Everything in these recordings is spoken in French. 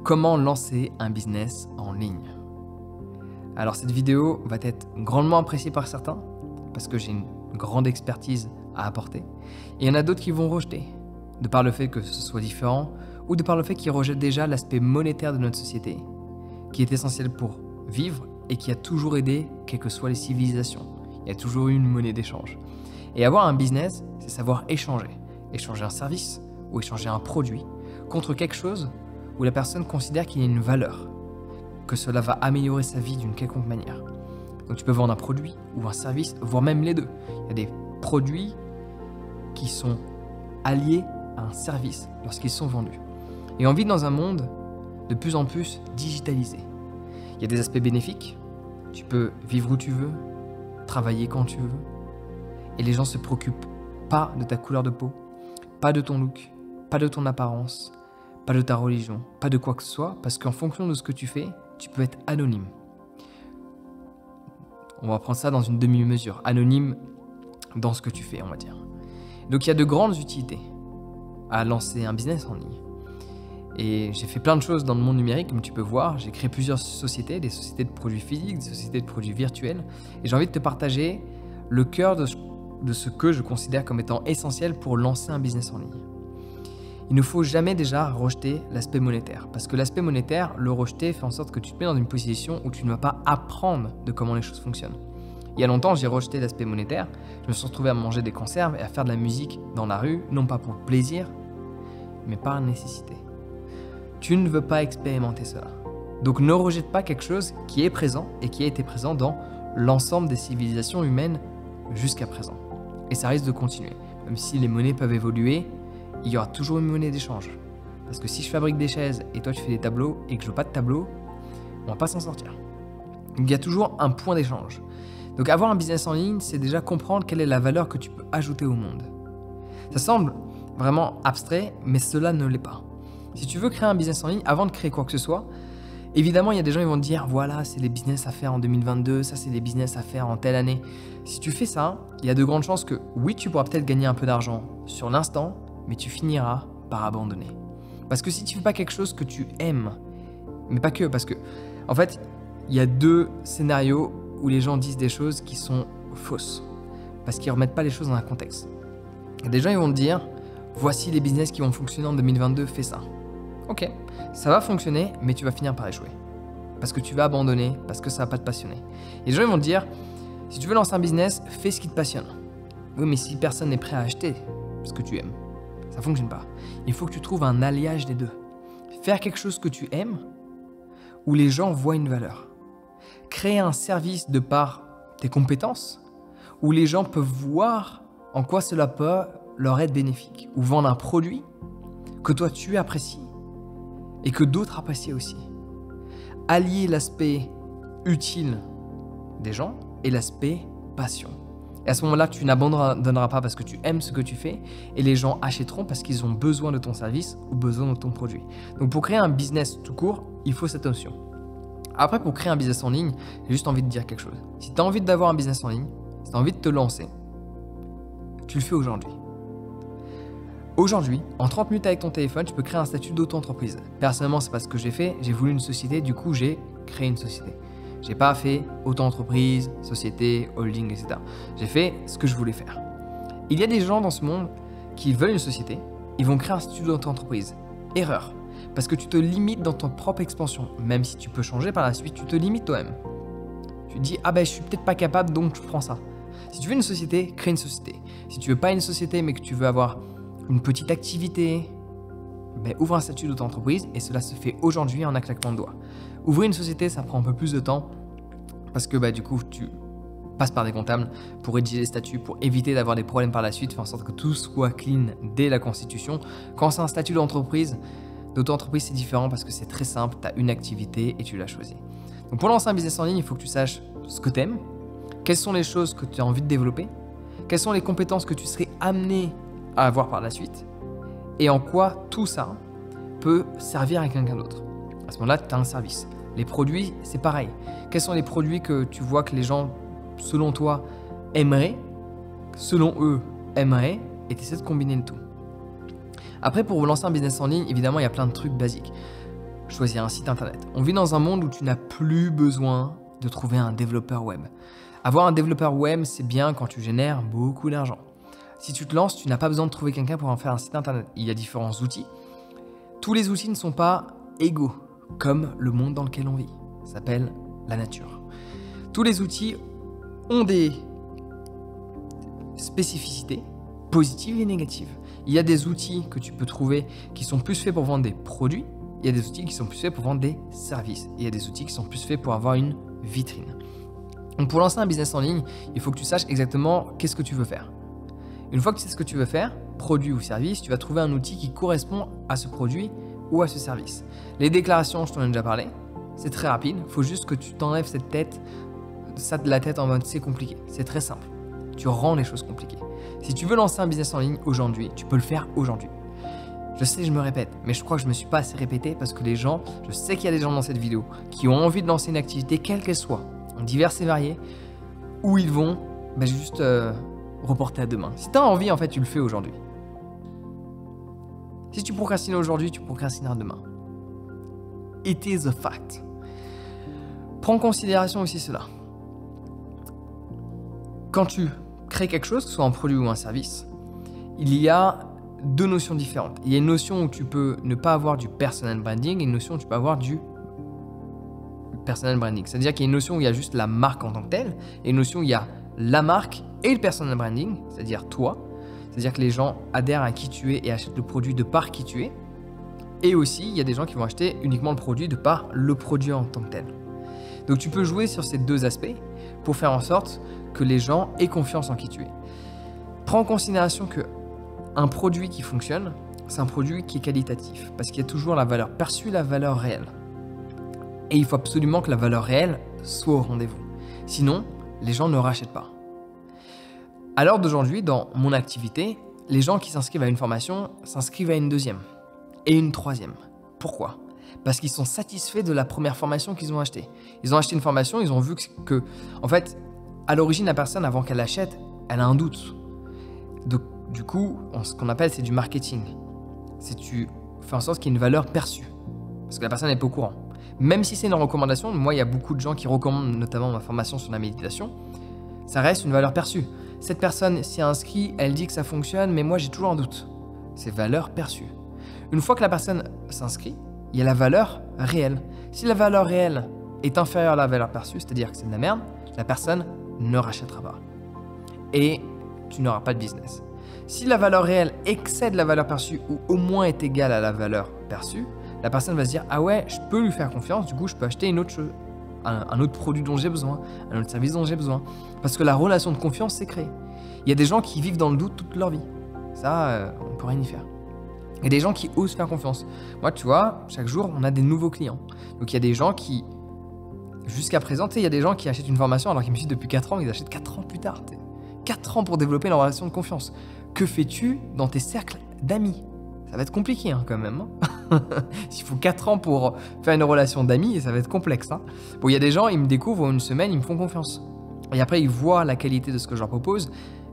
Comment lancer un business en ligne? Alors cette vidéo va être grandement appréciée par certains parce que j'ai une grande expertise à apporter. Et il y en a d'autres qui vont rejeter, de par le fait que ce soit différent ou de par le fait qu'ils rejettent déjà l'aspect monétaire de notre société, qui est essentiel pour vivre et qui a toujours aidé, quelles que soient les civilisations. Il y a toujours eu une monnaie d'échange. Et avoir un business, c'est savoir échanger. Échanger un service ou échanger un produit contre quelque chose où la personne considère qu'il y a une valeur, que cela va améliorer sa vie d'une quelconque manière. Donc tu peux vendre un produit ou un service, voire même les deux. Il y a des produits qui sont alliés à un service lorsqu'ils sont vendus. Et on vit dans un monde de plus en plus digitalisé. Il y a des aspects bénéfiques, tu peux vivre où tu veux, travailler quand tu veux, et les gens se préoccupent pas de ta couleur de peau, pas de ton look, pas de ton apparence, pas de ta religion, pas de quoi que ce soit, parce qu'en fonction de ce que tu fais, tu peux être anonyme. On va prendre ça dans une demi-mesure, anonyme dans ce que tu fais, on va dire. Donc il y a de grandes utilités à lancer un business en ligne. Et j'ai fait plein de choses dans le monde numérique, comme tu peux voir. J'ai créé plusieurs sociétés, des sociétés de produits physiques, des sociétés de produits virtuels. Et j'ai envie de te partager le cœur de ce que je considère comme étant essentiel pour lancer un business en ligne. Il ne faut jamais déjà rejeter l'aspect monétaire. Parce que l'aspect monétaire, le rejeter fait en sorte que tu te mets dans une position où tu ne vas pas apprendre de comment les choses fonctionnent. Il y a longtemps, j'ai rejeté l'aspect monétaire. Je me suis retrouvé à manger des conserves et à faire de la musique dans la rue, non pas pour le plaisir, mais par nécessité. Tu ne veux pas expérimenter cela. Donc ne rejette pas quelque chose qui est présent et qui a été présent dans l'ensemble des civilisations humaines jusqu'à présent. Et ça risque de continuer. Même si les monnaies peuvent évoluer, il y aura toujours une monnaie d'échange. Parce que si je fabrique des chaises et toi tu fais des tableaux et que je veux pas de tableaux, on va pas s'en sortir. Donc il y a toujours un point d'échange. Donc avoir un business en ligne, c'est déjà comprendre quelle est la valeur que tu peux ajouter au monde. Ça semble vraiment abstrait, mais cela ne l'est pas. Si tu veux créer un business en ligne, avant de créer quoi que ce soit, évidemment il y a des gens qui vont te dire voilà, c'est les business à faire en 2022, ça c'est les business à faire en telle année. Si tu fais ça, il y a de grandes chances que oui, tu pourras peut-être gagner un peu d'argent sur l'instant, mais tu finiras par abandonner. Parce que si tu fais pas quelque chose que tu aimes, mais pas que, parce que en fait, il y a deux scénarios où les gens disent des choses qui sont fausses, parce qu'ils remettent pas les choses dans un contexte. Il y a des gens qui vont te dire voici les business qui vont fonctionner en 2022, fais ça. Ok, ça va fonctionner, mais tu vas finir par échouer. Parce que tu vas abandonner, parce que ça va pas te passionner. Et les gens ils vont te dire si tu veux lancer un business, fais ce qui te passionne. Oui, mais si personne n'est prêt à acheter ce que tu aimes, ça fonctionne pas. Il faut que tu trouves un alliage des deux. Faire quelque chose que tu aimes, où les gens voient une valeur. Créer un service de par tes compétences, où les gens peuvent voir en quoi cela peut leur être bénéfique. Ou vendre un produit que toi tu apprécies et que d'autres apprécient aussi. Allier l'aspect utile des gens et l'aspect passion. Et à ce moment-là, tu n'abandonneras pas parce que tu aimes ce que tu fais et les gens achèteront parce qu'ils ont besoin de ton service ou besoin de ton produit. Donc pour créer un business tout court, il faut cette notion. Après, pour créer un business en ligne, j'ai juste envie de dire quelque chose. Si tu as envie d'avoir un business en ligne, si tu as envie de te lancer, tu le fais aujourd'hui. Aujourd'hui, en 30 minutes avec ton téléphone, tu peux créer un statut d'auto-entreprise. Personnellement, c'est pas ce que j'ai fait. J'ai voulu une société, du coup, j'ai créé une société. J'ai pas fait auto-entreprise, société, holding, etc. J'ai fait ce que je voulais faire. Il y a des gens dans ce monde qui veulent une société, ils vont créer un statut d'auto-entreprise. Erreur. Parce que tu te limites dans ton propre expansion. Même si tu peux changer par la suite, tu te limites toi-même. Tu te dis, ah ben je suis peut-être pas capable, donc je prends ça. Si tu veux une société, crée une société. Si tu veux pas une société, mais que tu veux avoir une petite activité, ben ouvre un statut d'auto-entreprise et cela se fait aujourd'hui en un claquement de doigts. Ouvrir une société, ça prend un peu plus de temps parce que du coup, tu passes par des comptables pour rédiger les statuts, pour éviter d'avoir des problèmes par la suite, faire en sorte que tout soit clean dès la constitution. Quand c'est un statut d'auto-entreprise, c'est différent parce que c'est très simple, tu as une activité et tu l'as choisi. Donc pour lancer un business en ligne, il faut que tu saches ce que tu aimes, quelles sont les choses que tu as envie de développer, quelles sont les compétences que tu serais amené à avoir par la suite et en quoi tout ça peut servir à quelqu'un d'autre. À ce moment-là, tu as un service. Les produits, c'est pareil. Quels sont les produits que tu vois que les gens, selon toi, aimeraient, selon eux, aimeraient, et tu essaies de combiner le tout. Après, pour vous lancer un business en ligne, évidemment, il y a plein de trucs basiques. choisir un site internet. On vit dans un monde où tu n'as plus besoin de trouver un développeur web. Avoir un développeur web, c'est bien quand tu génères beaucoup d'argent. Si tu te lances, tu n'as pas besoin de trouver quelqu'un pour en faire un site internet. Il y a différents outils. Tous les outils ne sont pas égaux, comme le monde dans lequel on vit. Ça s'appelle la nature. Tous les outils ont des spécificités positives et négatives. Il y a des outils que tu peux trouver qui sont plus faits pour vendre des produits. Il y a des outils qui sont plus faits pour vendre des services. Il y a des outils qui sont plus faits pour avoir une vitrine. Donc pour lancer un business en ligne, il faut que tu saches exactement qu'est-ce que tu veux faire. Une fois que tu sais ce que tu veux faire, produit ou service, tu vas trouver un outil qui correspond à ce produit ou à ce service. Les déclarations, je t'en ai déjà parlé, c'est très rapide. Il faut juste que tu t'enlèves ça de la tête en mode c'est compliqué. C'est très simple. Tu rends les choses compliquées. Si tu veux lancer un business en ligne aujourd'hui, tu peux le faire aujourd'hui. Je sais, je me répète, mais je crois que je ne me suis pas assez répété parce que je sais qu'il y a des gens dans cette vidéo qui ont envie de lancer une activité, quelle qu'elle soit, diverses et variées, où ils vont juste reporter à demain. Si tu as envie, en fait, tu le fais aujourd'hui. Si tu procrastines aujourd'hui, tu procrastineras demain. It is a fact. Prends en considération aussi cela. Quand tu crées quelque chose, que ce soit un produit ou un service, il y a deux notions différentes. Il y a une notion où tu peux ne pas avoir du personal branding et une notion où tu peux avoir du personal branding. C'est-à-dire qu'il y a une notion où il y a juste la marque en tant que telle et une notion où il y a la marque et le personal branding, c'est-à-dire toi. C'est-à-dire que les gens adhèrent à qui tu es et achètent le produit de par qui tu es. Et aussi, il y a des gens qui vont acheter uniquement le produit de par le produit en tant que tel. Donc tu peux jouer sur ces deux aspects pour faire en sorte que les gens aient confiance en qui tu es. Prends en considération que un produit qui fonctionne, c'est un produit qui est qualitatif parce qu'il y a toujours la valeur perçue, la valeur réelle. Et il faut absolument que la valeur réelle soit au rendez-vous. Sinon, les gens ne rachètent pas. À l'heure d'aujourd'hui, dans mon activité, les gens qui s'inscrivent à une formation s'inscrivent à une deuxième et une troisième. Pourquoi ? Parce qu'ils sont satisfaits de la première formation qu'ils ont achetée. Ils ont acheté une formation, ils ont vu que en fait, à l'origine, la personne, avant qu'elle l'achète, elle a un doute. Donc, du coup, ce qu'on appelle, c'est du marketing. C'est tu fais en sorte qu'il y ait une valeur perçue. Parce que la personne n'est pas au courant. Même si c'est une recommandation, moi, il y a beaucoup de gens qui recommandent notamment ma formation sur la méditation. Ça reste une valeur perçue. Cette personne s'y inscrit, elle dit que ça fonctionne, mais moi, j'ai toujours un doute. C'est valeur perçue. Une fois que la personne s'inscrit, il y a la valeur réelle. Si la valeur réelle est inférieure à la valeur perçue, c'est-à-dire que c'est de la merde, la personne ne rachètera pas. Et tu n'auras pas de business. Si la valeur réelle excède la valeur perçue ou au moins est égale à la valeur perçue, la personne va se dire « Ah ouais, je peux lui faire confiance, du coup je peux acheter une autre chose, un autre produit dont j'ai besoin, un autre service dont j'ai besoin. » Parce que la relation de confiance s'est créée. Il y a des gens qui vivent dans le doute toute leur vie. Ça, on ne peut rien y faire. Il y a des gens qui osent faire confiance. Moi, tu vois, chaque jour, on a des nouveaux clients. Donc il y a des gens qui, jusqu'à présent, il y a des gens qui achètent une formation alors qu'ils me suivent depuis 4 ans, ils achètent 4 ans plus tard. 4 ans pour développer une relation de confiance. Que fais-tu dans tes cercles d'amis ? Ça va être compliqué quand même. S'il faut 4 ans pour faire une relation d'amis, ça va être complexe. Bon, il y a des gens, ils me découvrent en une semaine, ils me font confiance. Et après, ils voient la qualité de ce que je leur propose.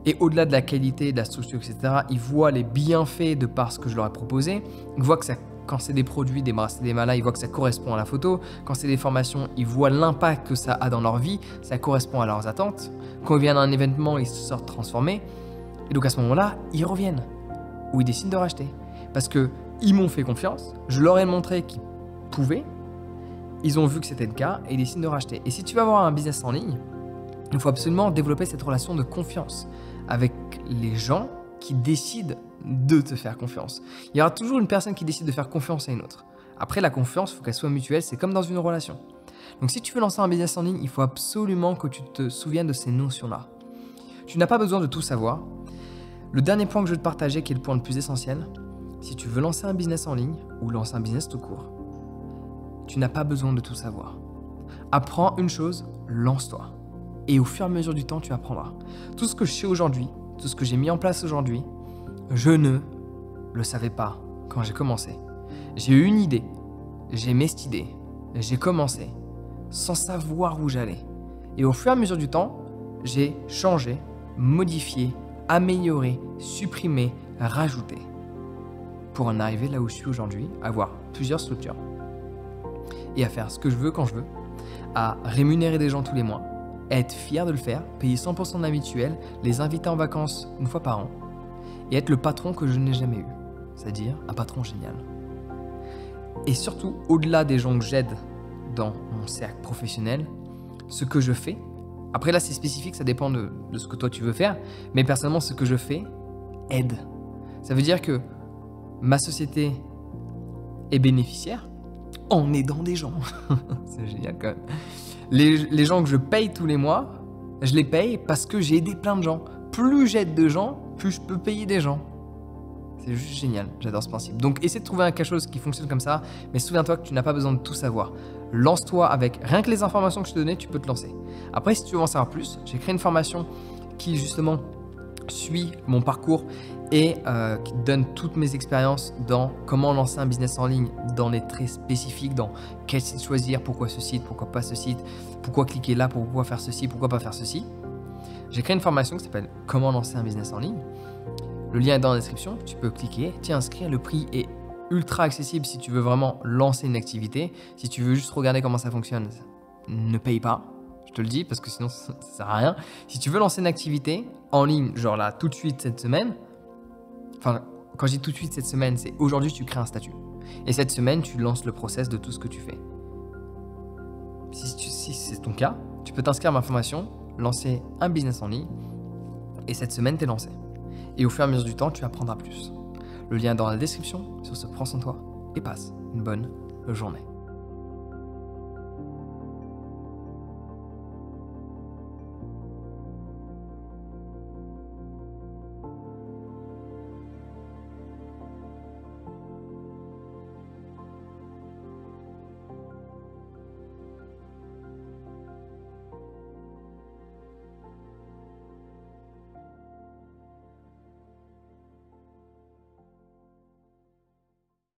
Et au-delà de la qualité, de la structure, etc., ils voient les bienfaits de par ce que je leur ai proposé. Ils voient que ça, quand c'est des produits, des bracelets, des malas, ils voient que ça correspond à la photo. Quand c'est des formations, ils voient l'impact que ça a dans leur vie. Ça correspond à leurs attentes. Quand ils viennent à un événement, ils se sortent transformés. Et donc à ce moment-là, ils reviennent. Ou ils décident de racheter. Parce qu'ils m'ont fait confiance, je leur ai montré qu'ils pouvaient, ils ont vu que c'était le cas et ils décident de racheter. Et si tu vas avoir un business en ligne, il faut absolument développer cette relation de confiance avec les gens qui décident de te faire confiance. Il y aura toujours une personne qui décide de faire confiance à une autre. Après, la confiance, il faut qu'elle soit mutuelle, c'est comme dans une relation. Donc si tu veux lancer un business en ligne, il faut absolument que tu te souviennes de ces notions-là. Tu n'as pas besoin de tout savoir. Le dernier point que je veux te partager, qui est le point le plus essentiel, si tu veux lancer un business en ligne ou lancer un business tout court, tu n'as pas besoin de tout savoir. Apprends une chose, lance-toi. Et au fur et à mesure du temps, tu apprendras. Tout ce que je sais aujourd'hui, tout ce que j'ai mis en place aujourd'hui, je ne le savais pas quand j'ai commencé. J'ai eu une idée, j'ai aimé cette idée, j'ai commencé sans savoir où j'allais. Et au fur et à mesure du temps, j'ai changé, modifié, amélioré, supprimé, rajouté. Pour en arriver là où je suis aujourd'hui, avoir plusieurs structures, et à faire ce que je veux quand je veux, à rémunérer des gens tous les mois, à être fier de le faire, payer 100% de la mutuelle, les inviter en vacances une fois par an et être le patron que je n'ai jamais eu, c'est-à-dire un patron génial. Et surtout, au-delà des gens que j'aide dans mon cercle professionnel, ce que je fais, après là c'est spécifique, ça dépend de ce que toi tu veux faire, mais personnellement ce que je fais aide. Ça veut dire que ma société est bénéficiaire en aidant des gens. C'est génial quand même. Les gens que je paye tous les mois, je les paye parce que j'ai aidé plein de gens. Plus j'aide de gens, plus je peux payer des gens. C'est juste génial, j'adore ce principe. Donc essaie de trouver quelque chose qui fonctionne comme ça, mais souviens-toi que tu n'as pas besoin de tout savoir. Lance-toi avec rien que les informations que je te donnais, tu peux te lancer. Après, si tu veux en savoir plus, j'ai créé une formation qui justement suit mon parcours et qui te donne toutes mes expériences dans comment lancer un business en ligne, dans les traits spécifiques, dans quel site choisir, pourquoi ce site, pourquoi pas ce site, pourquoi cliquer là, pourquoi faire ceci, pourquoi pas faire ceci. J'ai créé une formation qui s'appelle « Comment lancer un business en ligne ». Le lien est dans la description, tu peux cliquer, t'y inscrire, le prix est ultra accessible si tu veux vraiment lancer une activité. Si tu veux juste regarder comment ça fonctionne, ne paye pas, je te le dis, parce que sinon ça ne sert à rien. Si tu veux lancer une activité en ligne, genre là, tout de suite cette semaine, enfin, quand je dis tout de suite cette semaine, c'est aujourd'hui tu crées un statut. Et cette semaine, tu lances le process de tout ce que tu fais. Si c'est ton cas, tu peux t'inscrire à ma formation, lancer un business en ligne, et cette semaine, t'es lancé. Et au fur et à mesure du temps, tu apprendras plus. Le lien est dans la description. Sur ce, prends soin de toi et passe une bonne journée.